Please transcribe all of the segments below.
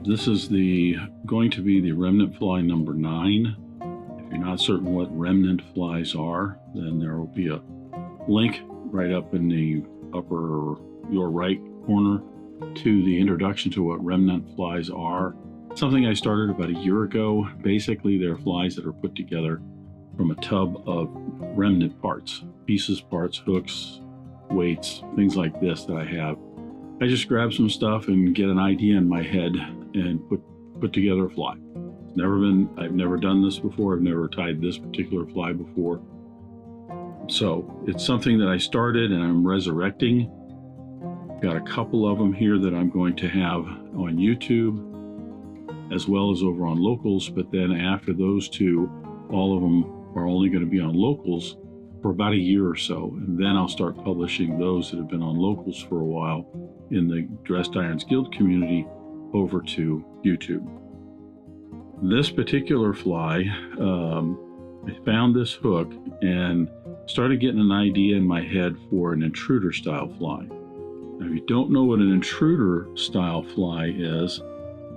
This is going to be the Remnant Fly number 9. If you're not certain what Remnant Flies are, then there will be a link right up in the upper your right corner to the introduction to what Remnant Flies are. Something I started about a year ago. Basically, they're flies that are put together from a tub of remnant parts, pieces, parts, hooks, weights, things like this that I have. I just grab some stuff and get an idea in my head and put together a fly. I've never done this before. I've never tied this particular fly before. So it's something that I started and I'm resurrecting. Got a couple of them here that I'm going to have on YouTube as well as over on Locals, but then after those two, all of them are only going to be on Locals for about a year or so, and then I'll start publishing those that have been on Locals for a while in the Dressed Irons Guild community over to YouTube. This particular fly, I found this hook and started getting an idea in my head for an Intruder Style fly. Now, if you don't know what an Intruder Style fly is,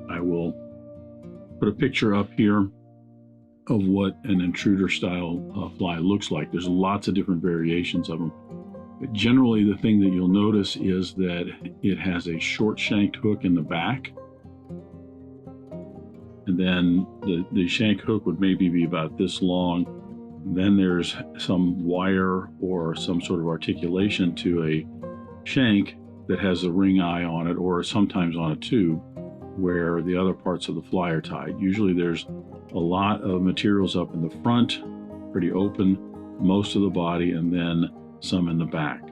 I will put a picture up here of what an Intruder Style fly looks like. There's lots of different variations of them. But generally, the thing that you'll notice is that it has a short shanked hook in the back. And then the shank hook would maybe be about this long. Then there's some wire or some sort of articulation to a shank that has a ring eye on it, or sometimes on a tube where the other parts of the fly are tied. Usually there's a lot of materials up in the front, pretty open, most of the body, and then some in the back.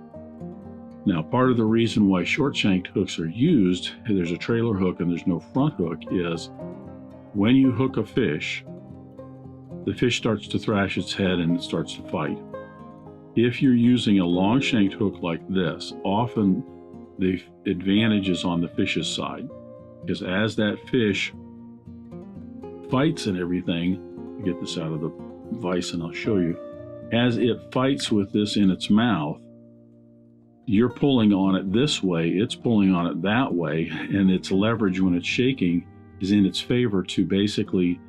Now, part of the reason why short shanked hooks are used, there's a trailer hook and there's no front hook, is when you hook a fish, the fish starts to thrash its head and it starts to fight. If you're using a long shanked hook like this, often the advantage is on the fish's side, because as that fish fights and everything, get this out of the vise and I'll show you, as it fights with this in its mouth, you're pulling on it this way, it's pulling on it that way, and its leverage when it's shaking is in its favor to basically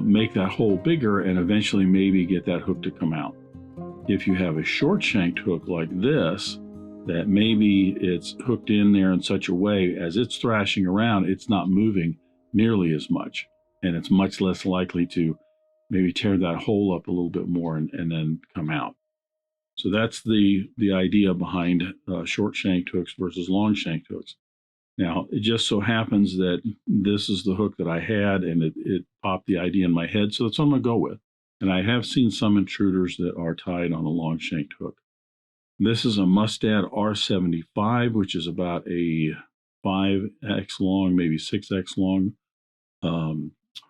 make that hole bigger and eventually maybe get that hook to come out. If you have a short shanked hook like this, that maybe it's hooked in there in such a way as it's thrashing around, it's not moving nearly as much, and it's much less likely to maybe tear that hole up a little bit more and then come out. So that's the idea behind short shanked hooks versus long shanked hooks. Now, it just so happens that this is the hook that I had, and it popped the idea in my head, so that's what I'm going to go with. And I have seen some intruders that are tied on a long shanked hook. This is a Mustad R75, which is about a 5x long, maybe 6x long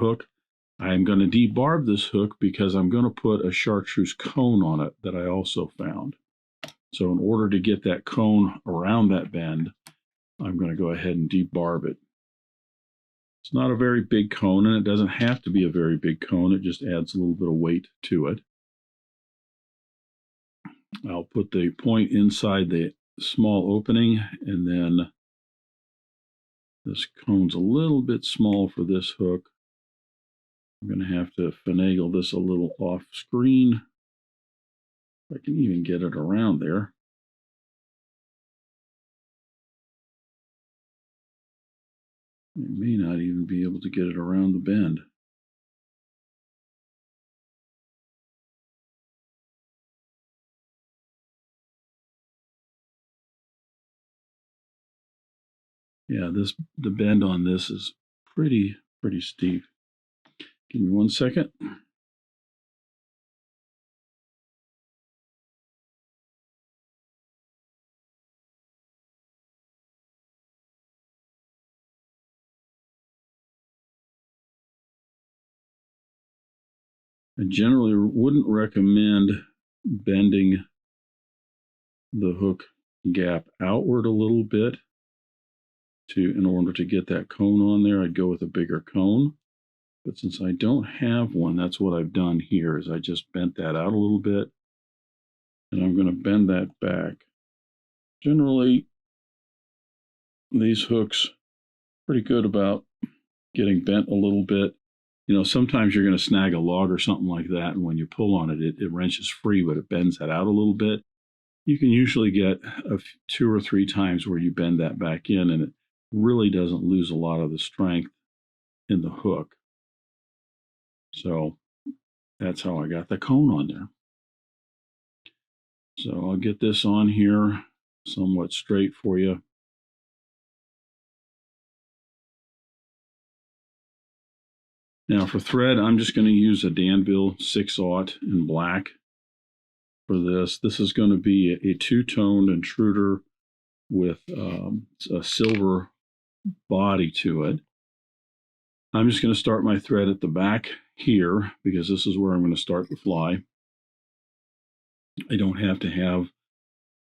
hook. I'm going to debarb this hook because I'm going to put a Chartreuse cone on it that I also found. So in order to get that cone around that bend, I'm going to go ahead and debarb it. It's not a very big cone, and it doesn't have to be a very big cone. It just adds a little bit of weight to it. I'll put the point inside the small opening, and then this cone's a little bit small for this hook. I'm going to have to finagle this a little off screen. If I can even get it around there. I may not even be able to get it around the bend. Yeah, the bend on this is pretty steep. Give me 1 second. I generally wouldn't recommend bending the hook gap outward a little bit in order to get that cone on there. I'd go with a bigger cone. But since I don't have one, that's what I've done here, is I just bent that out a little bit, and I'm going to bend that back. Generally, these hooks pretty good about getting bent a little bit. You know, sometimes you're going to snag a log or something like that, and when you pull on it, it wrenches free, but it bends that out a little bit. You can usually get 2 or 3 times where you bend that back in, and it really doesn't lose a lot of the strength in the hook. So that's how I got the cone on there. So I'll get this on here somewhat straight for you. Now for thread, I'm just going to use a Danville 6/0 in black for this. This is going to be a 2-toned intruder with a silver body to it. I'm just going to start my thread at the back here because this is where I'm going to start the fly. I don't have to have,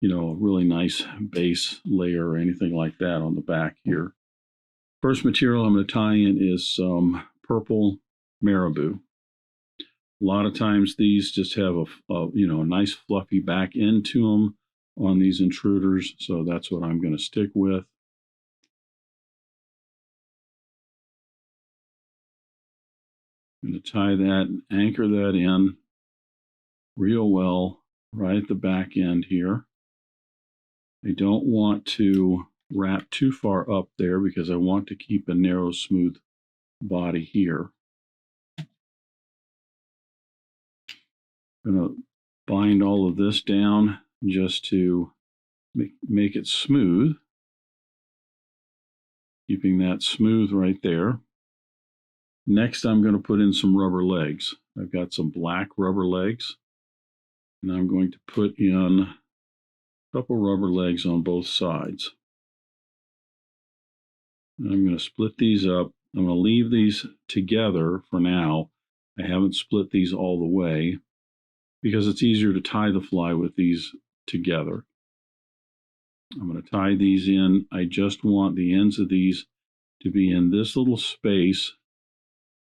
you know, a really nice base layer or anything like that on the back here. First material I'm going to tie in is some purple Marabou. A lot of times these just have a nice fluffy back end to them on these intruders, so that's what I'm going to stick with. I'm going to tie that and anchor that in real well right at the back end here. I don't want to wrap too far up there because I want to keep a narrow, smooth body here. I'm going to bind all of this down just to make it smooth, keeping that smooth right there. Next, I'm going to put in some rubber legs. I've got some black rubber legs, and I'm going to put in a couple rubber legs on both sides. And I'm going to split these up. I'm going to leave these together for now. I haven't split these all the way because it's easier to tie the fly with these together. I'm going to tie these in. I just want the ends of these to be in this little space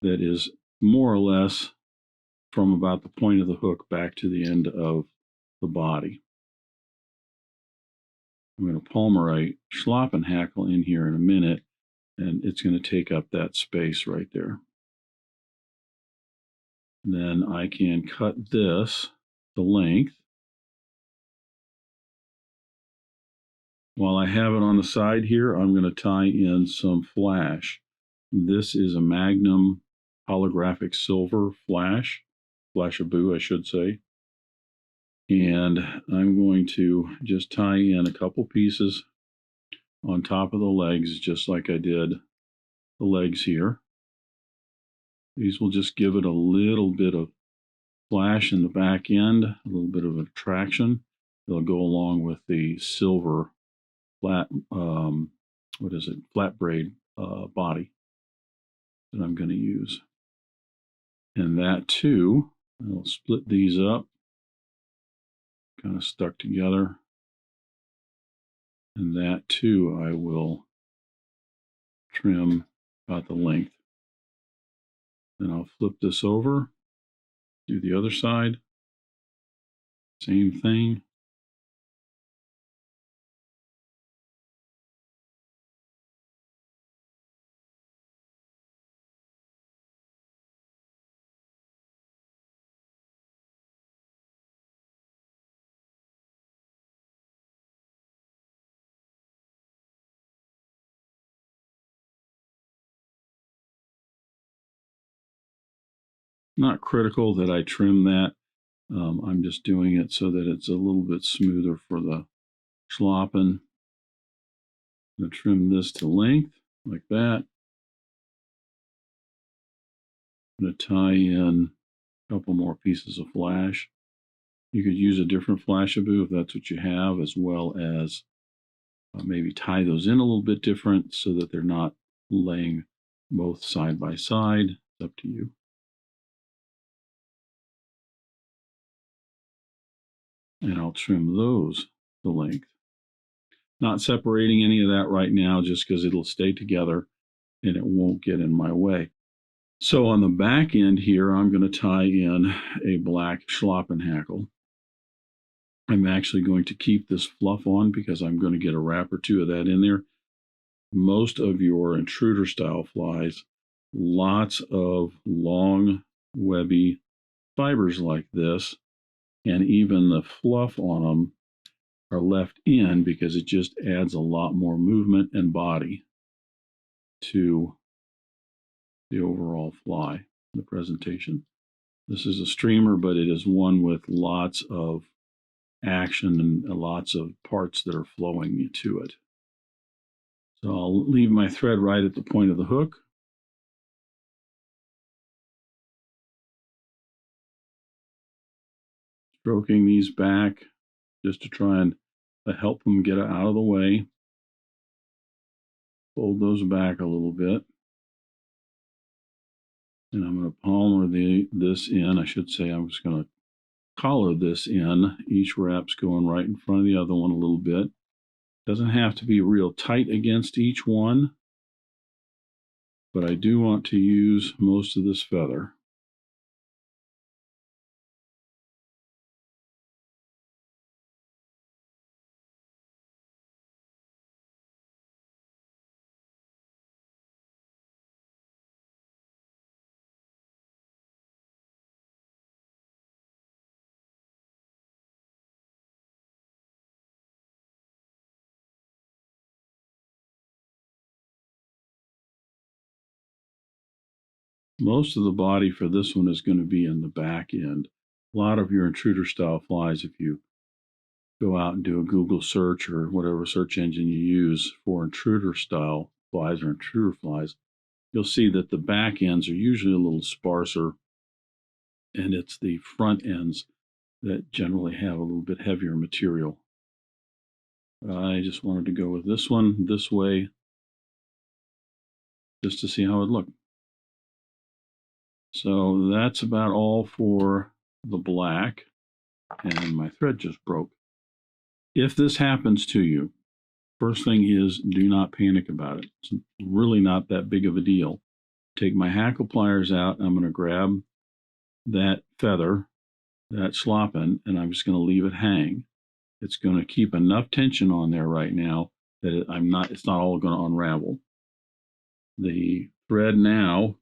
that is more or less from about the point of the hook back to the end of the body. I'm going to palmer a Schlappen hackle in here in a minute, and it's going to take up that space right there. Then I can cut this the length. While I have it on the side here, I'm going to tie in some flash. This is a Magnum holographic silver Flashabou, I should say. And I'm going to just tie in a couple pieces on top of the legs, just like I did the legs here. These will just give it a little bit of flash in the back end, a little bit of attraction. They'll go along with the silver flat, flat braid body that I'm going to use. And that too, I'll split these up, kind of stuck together. And that too, I will trim about the length. Then I'll flip this over, do the other side, same thing. Not critical that I trim that. I'm just doing it so that it's a little bit smoother for the Schlappen. I'm going to trim this to length like that. I'm going to tie in a couple more pieces of flash. You could use a different Flashabou if that's what you have, as well as maybe tie those in a little bit different so that they're not laying both side by side. It's up to you. And I'll trim those the length. Not separating any of that right now just because it'll stay together and it won't get in my way. So on the back end here, I'm going to tie in a black Schlappen hackle. I'm actually going to keep this fluff on because I'm going to get a wrap or two of that in there. most of your intruder style flies, lots of long, webby fibers like this, and even the fluff on them are left in because it just adds a lot more movement and body to the overall fly, the presentation. This is a streamer, but it is one with lots of action and lots of parts that are flowing to it. So I'll leave my thread right at the point of the hook. Stroking these back just to try and help them get out of the way. Fold those back a little bit. And I'm going to palmer this in. I should say I'm just going to collar this in. Each wrap's going right in front of the other one a little bit. Doesn't have to be real tight against each one, but I do want to use most of this feather. Most of the body for this one is going to be in the back end. A lot of your intruder style flies, if you go out and do a Google search or whatever search engine you use for intruder style flies or intruder flies, you'll see that the back ends are usually a little sparser, and it's the front ends that generally have a little bit heavier material. I just wanted to go with this one this way just to see how it looked. So that's about all for the black, and my thread just broke. If this happens to you, first thing is do not panic about it. It's really not that big of a deal. Take my hackle pliers out. I'm going to grab that feather, that Schlappen, and I'm just going to leave it hang. It's going to keep enough tension on there right now that it's not all going to unravel. The thread now,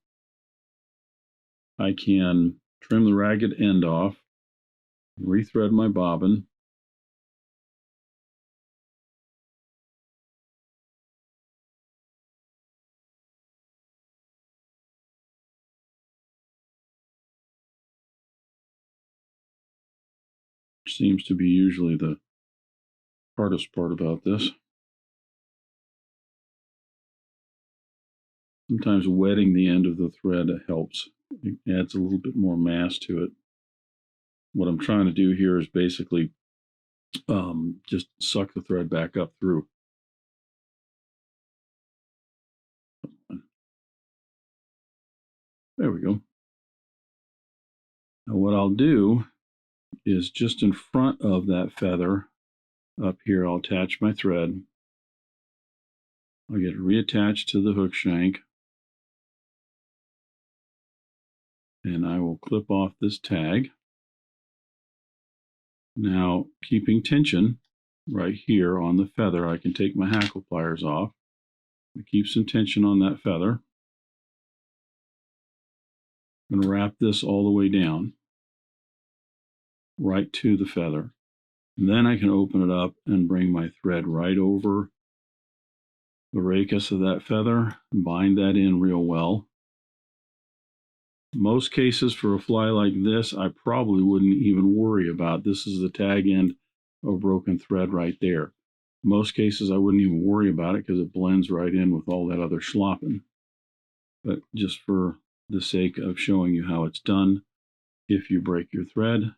I can trim the ragged end off, rethread my bobbin, which seems to be usually the hardest part about this. Sometimes wetting the end of the thread helps. It adds a little bit more mass to it. What I'm trying to do here is basically just suck the thread back up through. There we go. Now what I'll do is just in front of that feather up here, I'll attach my thread. I'll get it reattached to the hook shank. And I will clip off this tag. Now, keeping tension right here on the feather, I can take my hackle pliers off. Keep some tension on that feather. I'm going to wrap this all the way down, right to the feather. And then I can open it up and bring my thread right over the rachis of that feather and bind that in real well. Most cases for a fly like this, I probably wouldn't even worry about. This is the tag end of broken thread right there. Most cases I wouldn't even worry about it because it blends right in with all that other Schlappen. But just for the sake of showing you how it's done, if you break your thread,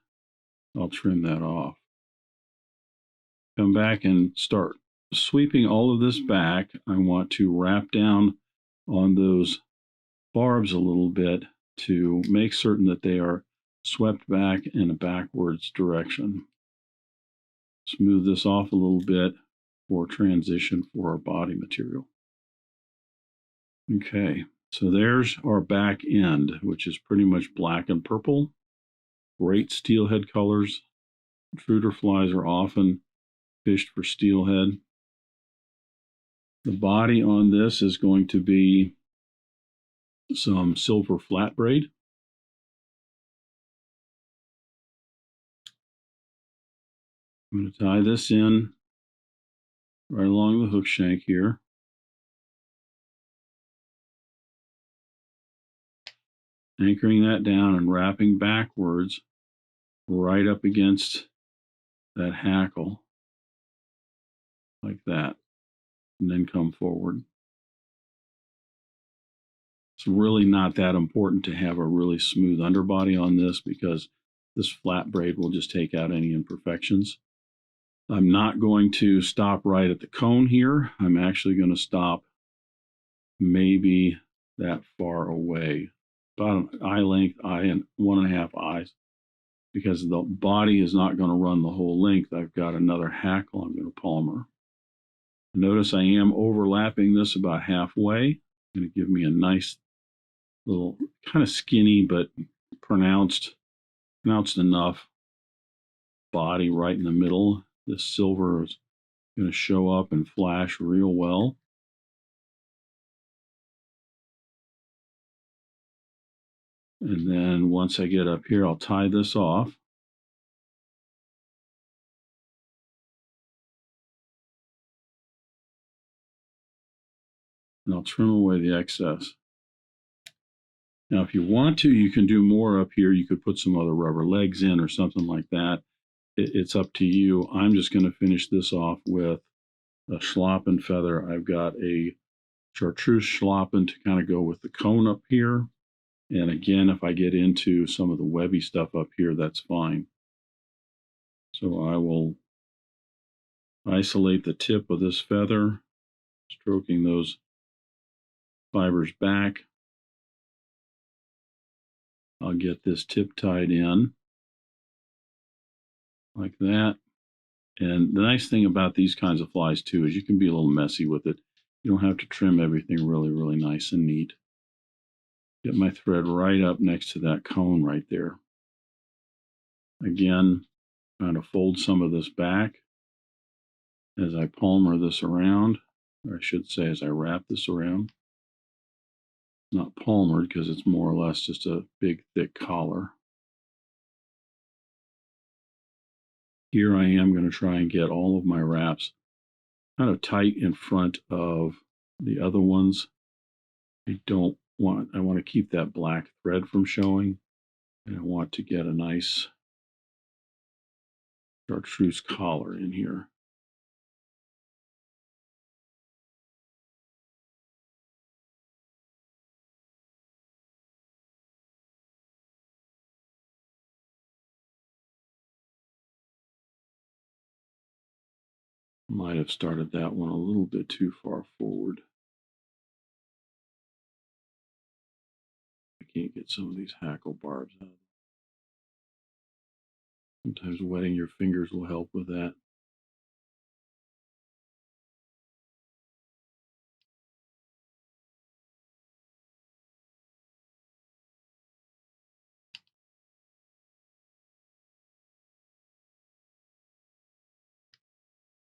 I'll trim that off. Come back and start sweeping all of this back. I want to wrap down on those barbs a little bit to make certain that they are swept back in a backwards direction. Smooth this off a little bit for transition for our body material. Okay, so there's our back end, which is pretty much black and purple. Great steelhead colors. Intruder flies are often fished for steelhead. The body on this is going to be some silver flat braid. I'm going to tie this in right along the hook shank here. Anchoring that down and wrapping backwards right up against that hackle like that, and then come forward. It's really not that important to have a really smooth underbody on this because this flat braid will just take out any imperfections. I'm not going to stop right at the cone here. I'm actually going to stop maybe that far away, about an eye length, eye and 1.5 eyes, because the body is not going to run the whole length. I've got another hackle I'm going to palmer. Notice I am overlapping this about halfway. Going to give me a nice little kind of skinny but pronounced enough body right in the middle. This silver is going to show up and flash real well. And then once I get up here, I'll tie this off. And I'll trim away the excess. Now, if you want to, you can do more up here. You could put some other rubber legs in or something like that. It's up to you. I'm just going to finish this off with a Schlappen feather. I've got a Chartreuse Schlappen to kind of go with the cone up here. And again, if I get into some of the webby stuff up here, that's fine. So I will isolate the tip of this feather, stroking those fibers back. I'll get this tip tied in like that. And the nice thing about these kinds of flies too is you can be a little messy with it. You don't have to trim everything really, really nice and neat. Get my thread right up next to that cone right there. Again, kind of fold some of this back as I palmer this around, or I should say as I wrap this around. Not palmered because it's more or less just a big thick collar. Here I am going to try and get all of my wraps kind of tight in front of the other ones. I want to keep that black thread from showing, and I want to get a nice chartreuse collar in here. Might have started that one a little bit too far forward. I can't get some of these hackle barbs out. Sometimes wetting your fingers will help with that.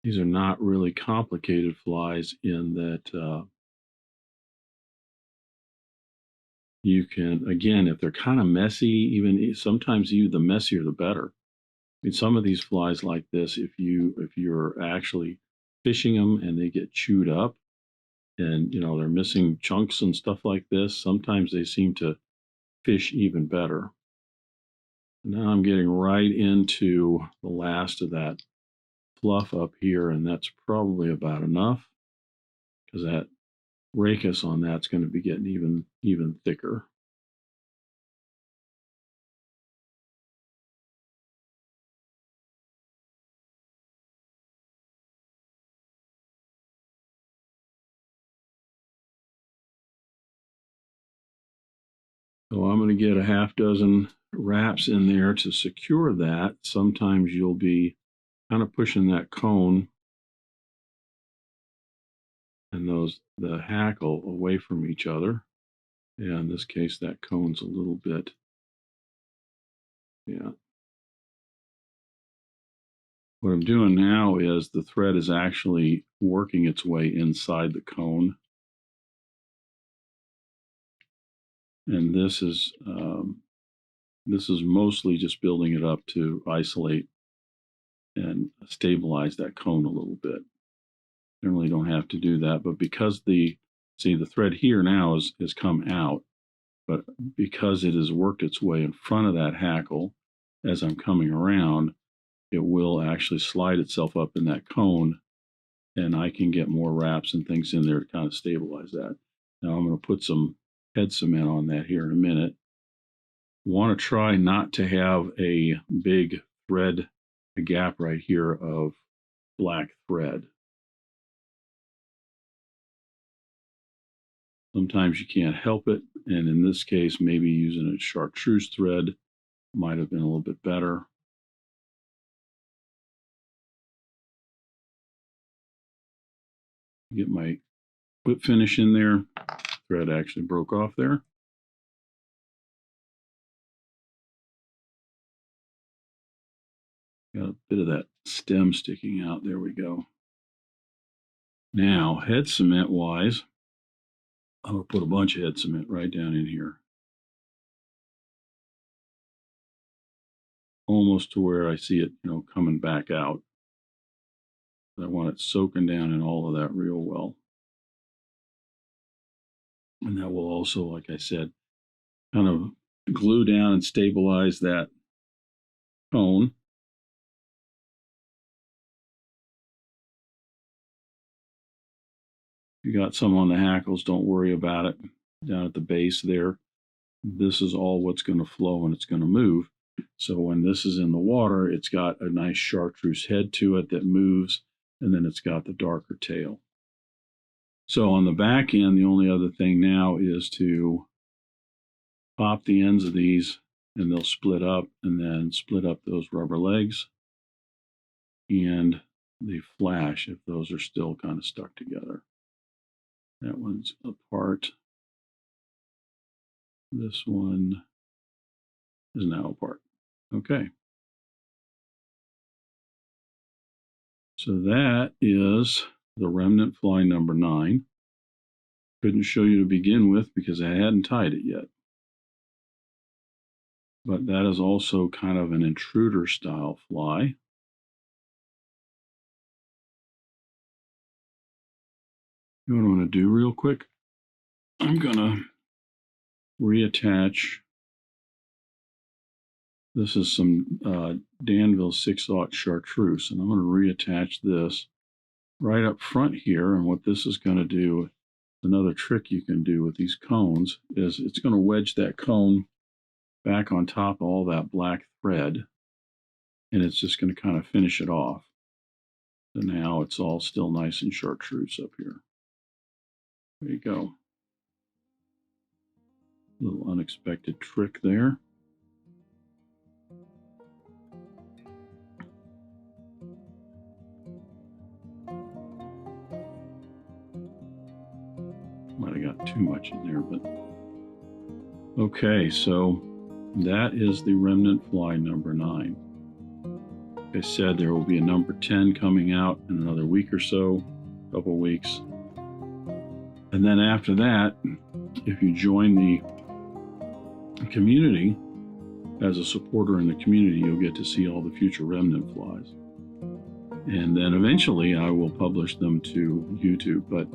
These are not really complicated flies in that you can, again, if they're kind of messy, even sometimes the messier the better. I mean, some of these flies like this, if you're actually fishing them and they get chewed up and they're missing chunks and stuff like this, sometimes they seem to fish even better. Now I'm getting right into the last of that fluff up here, and that's probably about enough because that rachis on that's going to be getting even thicker. So I'm going to get a half dozen wraps in there to secure that. Sometimes you'll be kind of pushing that cone and the hackle away from each other. Yeah, in this case, that cone's a little bit, yeah. What I'm doing now is the thread is actually working its way inside the cone. And this is mostly just building it up to isolate and stabilize that cone a little bit. Generally don't have to do that, but because the thread here now has come out, but because it has worked its way in front of that hackle as I'm coming around, it will actually slide itself up in that cone, and I can get more wraps and things in there to kind of stabilize that. Now I'm going to put some head cement on that here in a minute. Want to try not to have a big thread, a gap right here of black thread. Sometimes you can't help it, and in this case, maybe using a Chartreuse thread might have been a little bit better. Get my whip finish in there. Thread actually broke off there. Got a bit of that stem sticking out. There we go. Now, head cement wise, I'm going to put a bunch of head cement right down in here. Almost to where I see it, coming back out. I want it soaking down in all of that real well. And that will also, like I said, kind of glue down and stabilize that cone. If you got some on the hackles, don't worry about it. Down at the base there, this is all what's going to flow and it's going to move. So when this is in the water, it's got a nice chartreuse head to it that moves, and then it's got the darker tail. So on the back end, the only other thing now is to pop the ends of these, and they'll split up, and then split up those rubber legs and the flash if those are still kind of stuck together. That one's apart. This one is now apart. Okay. So that is the Remnant Fly number 9. Couldn't show you to begin with because I hadn't tied it yet. But that is also kind of an Intruder style fly. You know what I'm going to do real quick? I'm going to reattach. This is some Danville 6/0 Chartreuse, and I'm going to reattach this right up front here. And what this is going to do, another trick you can do with these cones, is it's going to wedge that cone back on top of all that black thread, and it's just going to kind of finish it off. So now it's all still nice and chartreuse up here. There you go. Little unexpected trick there. Might have got too much in there, but okay, so that is the Remnant Fly number 9. Like I said, there will be a number 10 coming out in another week or so, a couple weeks. And then after that, if you join the community as a supporter in the community, you'll get to see all the future Remnant Flies. And then eventually I will publish them to YouTube, but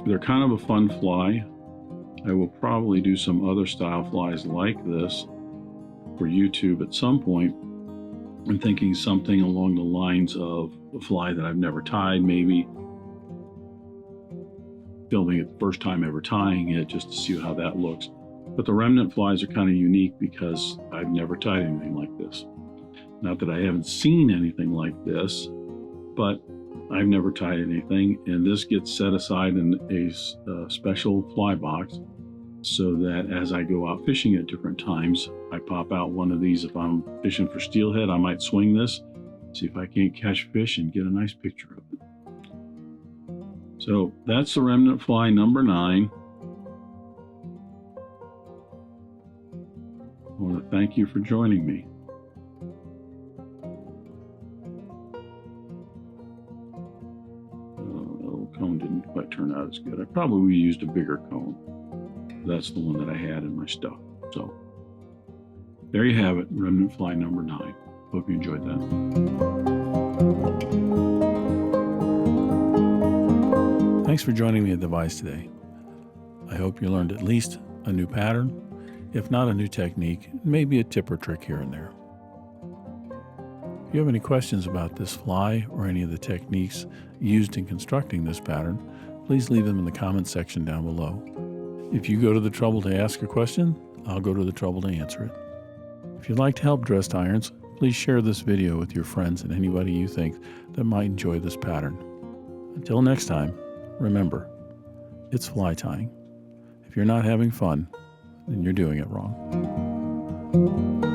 they're kind of a fun fly. I will probably do some other style flies like this for YouTube at some point. I'm thinking something along the lines of a fly that I've never tied, maybe filming it the first time ever tying it just to see how that looks. But the Remnant Flies are kind of unique because I've never tied anything like this. Not that I haven't seen anything like this, but I've never tied anything, and this gets set aside in a special fly box so that as I go out fishing at different times, I pop out one of these. If I'm fishing for steelhead, I might swing this, see if I can't catch fish and get a nice picture of it. So that's the Remnant Fly number 9. I want to thank you for joining me. cone didn't quite turn out as good. I probably used a bigger cone. That's the one that I had in my stuff. So there you have it, Remnant Fly number 9. Hope you enjoyed that. Thanks for joining me at the Vise today. I hope you learned at least a new pattern, if not a new technique, maybe a tip or trick here and there. If you have any questions about this fly or any of the techniques used in constructing this pattern, please leave them in the comments section down below. If you go to the trouble to ask a question, I'll go to the trouble to answer it. If you'd like to help dressed irons, please share this video with your friends and anybody you think that might enjoy this pattern. Until next time, remember, it's fly tying. If you're not having fun, then you're doing it wrong.